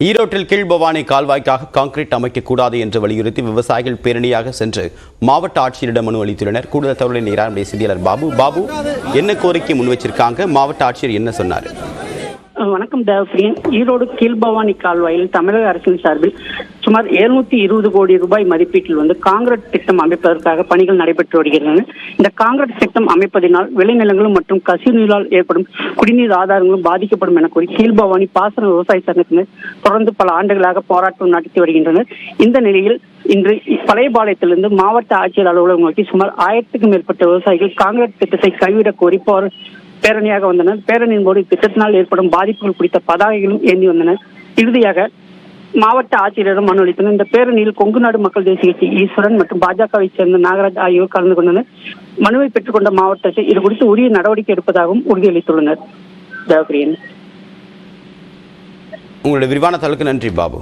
ஈரோட்டில் கீழ்பவானி கால்வாய்க்காக கான்கிரீட் அமைக்கக்கூடாது என்று வலியுறுத்தி விவசாயிகள் பேரணியாக சென்று மாவட்ட ஆட்சியரிடம் மனு அளித்துள்ளனர். கூடுதல் தகவலை நேராக செய்தியாளர் பாபு என்ன கோரிக்கை முன் வச்சிருக்காங்க, மாவட்ட ஆட்சியர் என்ன சொன்னார்? வணக்கம் தேவப்பிரியன். ஈரோடு கீழ்பவானி கால்வாயில் தமிழக அரசின் சார்பில் சுமார் 720 கோடி ரூபாய் மதிப்பீட்டில் காங்கிரீட் திட்டம் அமைப்பதற்காக பணிகள் நடைபெற்று வருகின்றன. இந்த காங்கிரீட் திட்டம் அமைப்பதனால் விளைநிலங்களும் மற்றும் கசிவுநீரால் ஏற்படும் குடிநீர் ஆதாரங்களும் பாதிக்கப்படும் என கூறி கீழ்பவானி பாசன விவசாய சங்கத்தினர் தொடர்ந்து பல ஆண்டுகளாக போராட்டம் நடத்தி வருகின்றனர். இந்த நிலையில் இன்று பழையபாளையத்திலிருந்து மாவட்ட ஆட்சியர் அலுவலகம் நோக்கி சுமார் 1000க்கும் மேற்பட்ட விவசாயிகள் காங்கிரீட் திட்டத்தை கைவிடக் கோரி பேரணியாக வந்தனர். பேரணியின் போது திட்டத்தினால் ஏற்படும் பாதிப்புகள் குறித்த பதாகைகளும் ஏந்தி வந்தனர். இறுதியாக மாவட்ட ஆட்சியரிடம் மனு அளித்தனர். இந்த பேரணியில் கொங்கு நாடு மக்கள் தேசிய கட்சி ஈஸ்வரன் மற்றும் பாஜகவை சேர்ந்த நாகராஜ் ஆகியோர் கலந்து கொண்டனர். மனுவை பெற்றுக்கொண்ட மாவட்ட ஆட்சியர் இது குறித்து உரிய நடவடிக்கை எடுப்பதாகவும் உறுதியளித்துள்ளனர். தேவப்பிரியன், உங்களுடைய விரிவான தகவலுக்கு நன்றி பாபு.